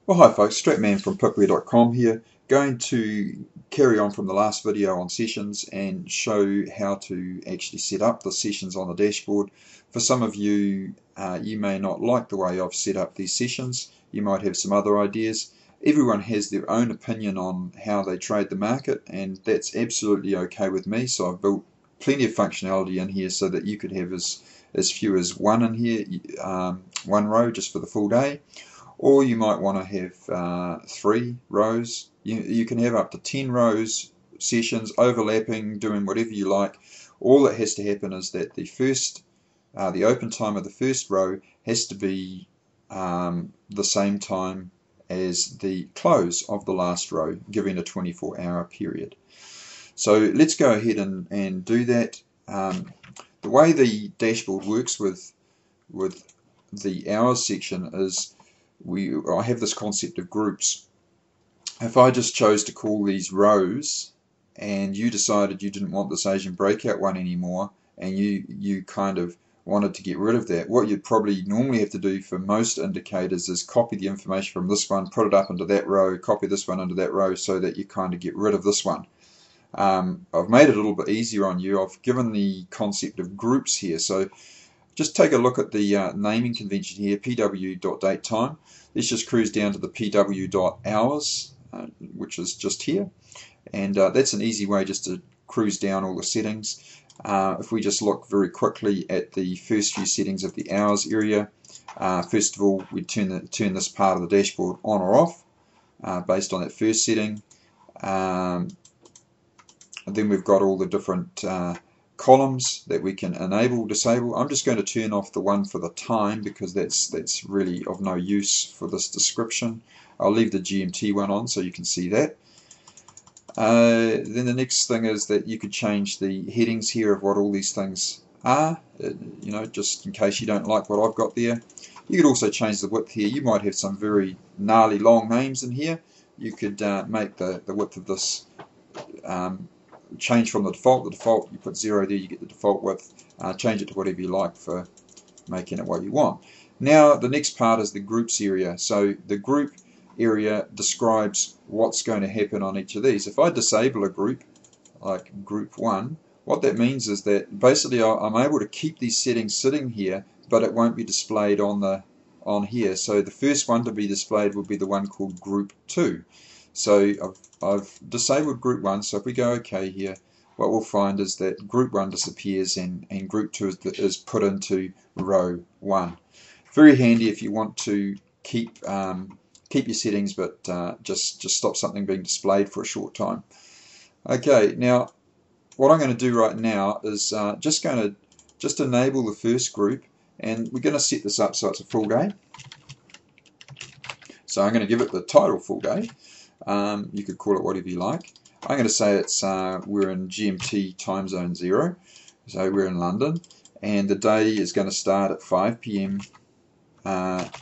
Well, hi folks, Stratman from pipware.com here, going to carry on from the last video on sessions and show how to actually set up the sessions on the dashboard. For some of you, you may not like the way I've set up these sessions. You might have some other ideas. Everyone has their own opinion on how they trade the market, and that's absolutely okay with me. So I've built plenty of functionality in here so that you could have as few as one in here, one row just for the full day. Or you might want to have 3 rows. You can have up to 10 rows, sessions, overlapping, doing whatever you like. All that has to happen is that the open time of the first row has to be the same time as the close of the last row, giving a 24-hour period. So let's go ahead and do that. The way the dashboard works with the hours section is I have this concept of groups. If I just chose to call these rows and you decided you didn't want this Asian breakout one anymore and you kind of wanted to get rid of that, what you'd probably normally have to do for most indicators is copy the information from this one, put it up into that row, copy this one into that row so that you kind of get rid of this one. I've made it a little bit easier on you. I've given the concept of groups here. So just take a look at the naming convention here, pw.datetime. Let's just cruise down to the pw.hours, which is just here. And that's an easy way just to cruise down all the settings. If we just look very quickly at the first few settings of the hours area, first of all, we turn this part of the dashboard on or off based on that first setting. And then we've got all the different columns that we can enable, disable. I'm just going to turn off the one for the time because that's really of no use for this description. I'll leave the GMT one on so you can see that. Then the next thing is that you could change the headings here of what all these things are, just in case you don't like what I've got there. You could also change the width here. You might have some very gnarly long names in here. You could make the width of this change from the default, you put 0 there, you get the default width, change it to whatever you like for making it what you want. Now the next part is the groups area. So the group area describes what's going to happen on each of these. If I disable a group, like group 1, what that means is that basically I'm able to keep these settings sitting here, but it won't be displayed on here. So the first one to be displayed will be the one called group 2. So I've disabled group 1, so if we go OK here, what we'll find is that group 1 disappears and group 2 is put into row 1. Very handy if you want to keep your settings, but just stop something being displayed for a short time. Okay, now what I'm going to do right now is just enable the first group, and we're going to set this up so it's a full day. So I'm going to give it the title full day. You could call it whatever you like. I'm going to say it's we're in GMT time zone 0, so we're in London, and the day is going to start at 5 p.m. 5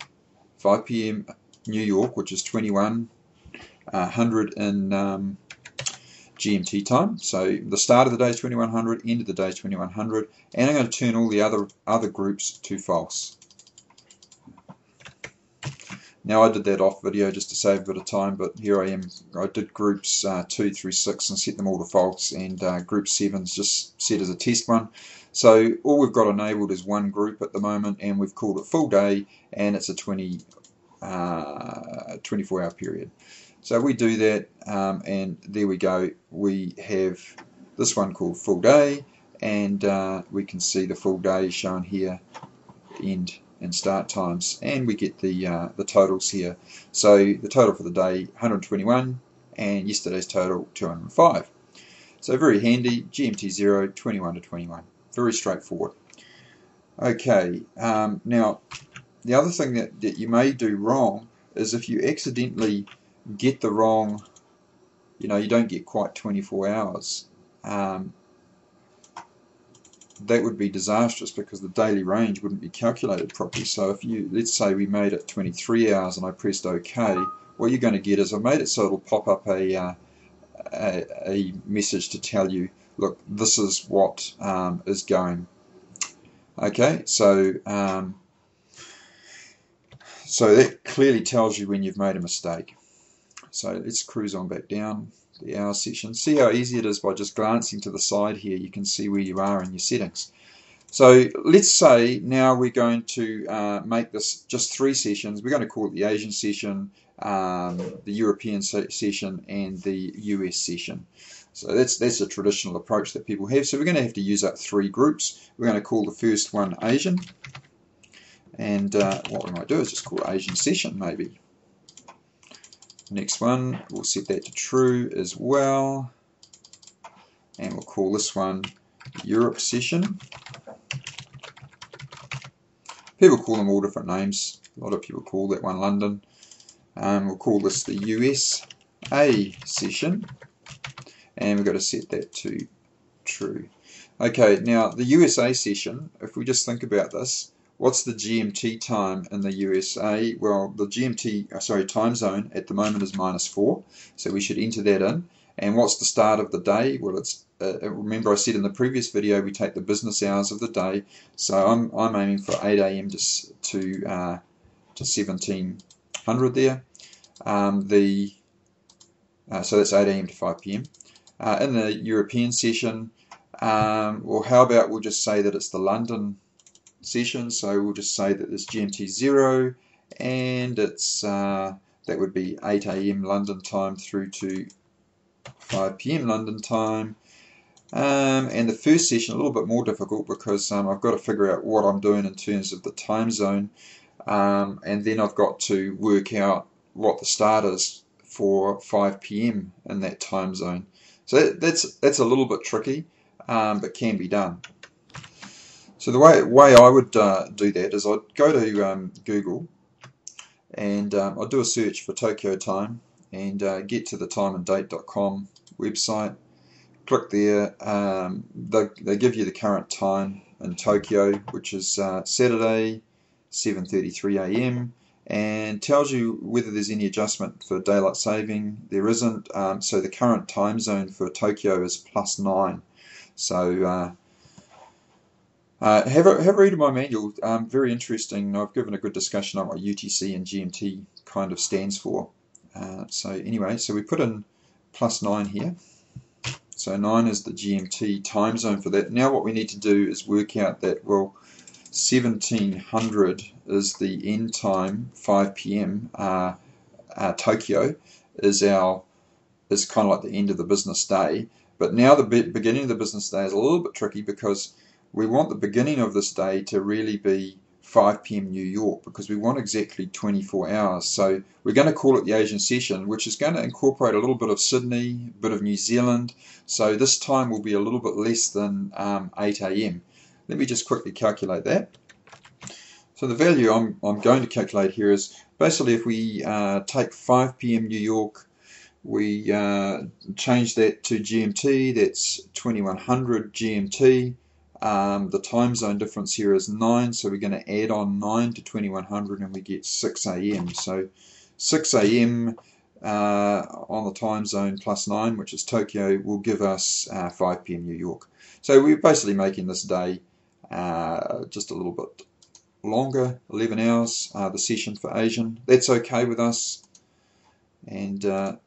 p.m. New York, which is 2100 in GMT time. So the start of the day is 2100, end of the day is 2100, and I'm going to turn all the other groups to false. Now I did that off video just to save a bit of time, but here I am. I did groups 2 through 6 and set them all to false, and group 7 is just set as a test one. So all we've got enabled is one group at the moment, and we've called it full day, and it's a 24-hour period. So we do that, and there we go. We have this one called full day, and we can see the full day shown here, end and start times, and we get the totals here. So the total for the day 121, and yesterday's total 205. So very handy. GMT 0, 21 to 21. Very straightforward. Okay, now the other thing that you may do wrong is if you accidentally get the wrong, you don't get quite 24 hours. That would be disastrous because the daily range wouldn't be calculated properly. So if let's say we made it 23 hours and I pressed OK, what you're going to get is I've made it so it'll pop up a message to tell you, look, this is what is going. Okay, so So that clearly tells you when you've made a mistake. So let's cruise on back down the hour session. See how easy it is by just glancing to the side here. You can see where you are in your settings. So let's say now we're going to make this just 3 sessions. We're going to call it the Asian session, the European session, and the US session. So that's a traditional approach that people have. So we're going to have to use up 3 groups. We're going to call the first one Asian, and what we might do is just call it Asian session maybe. Next one, we'll set that to true as well, and we'll call this one Europe session. People call them all different names. A lot of people call that one London. We'll call this the USA session, and we've got to set that to true. Okay, now the USA session, if we just think about this, what's the GMT time in the USA? Well, the time zone at the moment is -4, so we should enter that in. And what's the start of the day? Well, it's remember I said in the previous video we take the business hours of the day, so I'm aiming for 8 AM to 1700 there. So that's 8 AM to 5 PM. In the European session, well, how about we'll just say that it's the London session, so we'll just say that there's GMT 0, and it's that would be 8 AM London time through to 5 PM London time. And the first session a little bit more difficult because I've got to figure out what I'm doing in terms of the time zone, and then I've got to work out what the start is for 5 PM in that time zone. So that's a little bit tricky, but can be done. So the way I would do that is I'd go to Google, and I'd do a search for Tokyo time, and get to the timeanddate.com website. Click there. They give you the current time in Tokyo, which is Saturday, 7:33 AM, and tells you whether there's any adjustment for daylight saving. There isn't. So the current time zone for Tokyo is +9. So have a read of my manual. Very interesting. I've given a good discussion on what UTC and GMT kind of stands for. So anyway, so we put in +9 here. So 9 is the GMT time zone for that. Now what we need to do is work out that, well, 1700 is the end time, 5 PM. Tokyo is kind of like the end of the business day. But now the beginning of the business day is a little bit tricky because we want the beginning of this day to really be 5 PM New York, because we want exactly 24 hours. So we're going to call it the Asian session, which is going to incorporate a little bit of Sydney, a bit of New Zealand. So this time will be a little bit less than 8 AM. Let me just quickly calculate that. So the value I'm going to calculate here is basically if we take 5 PM New York, we change that to GMT, that's 2100 GMT. The time zone difference here is 9, so we're going to add on 9 to 2100 and we get 6 AM. So 6 AM on the time zone +9, which is Tokyo, will give us 5 PM New York. So we're basically making this day just a little bit longer, 11 hours, the session for Asian. That's okay with us, and there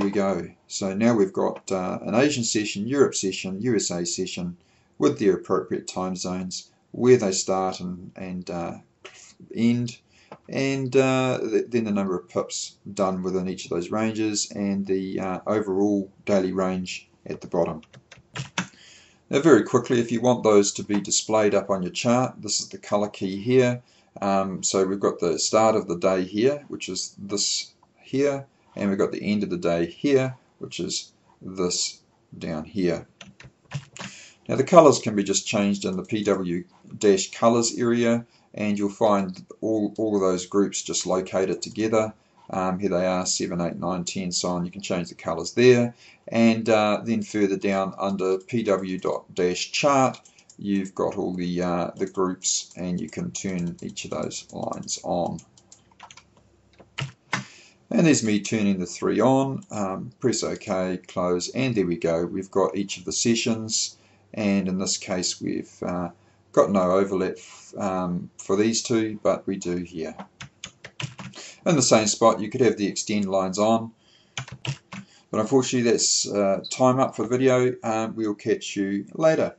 we go. So now we've got an Asian session, Europe session, USA session, with their appropriate time zones, where they start and end, and then the number of pips done within each of those ranges, and the overall daily range at the bottom. Now very quickly, if you want those to be displayed up on your chart, this is the color key here. So we've got the start of the day here, which is this here, and we've got the end of the day here, which is this down here. Now the colors can be just changed in the PW-colors area, and you'll find all of those groups just located together. Here they are, 7, 8, 9, 10, so on. You can change the colors there, and then further down under PW-chart, you've got all the groups, and you can turn each of those lines on. And there's me turning the 3 on. Press OK, close, and there we go. We've got each of the sessions. And in this case we've got no overlap for these two, but we do here. In the same spot you could have the extend lines on. But unfortunately that's time up for the video. We'll catch you later.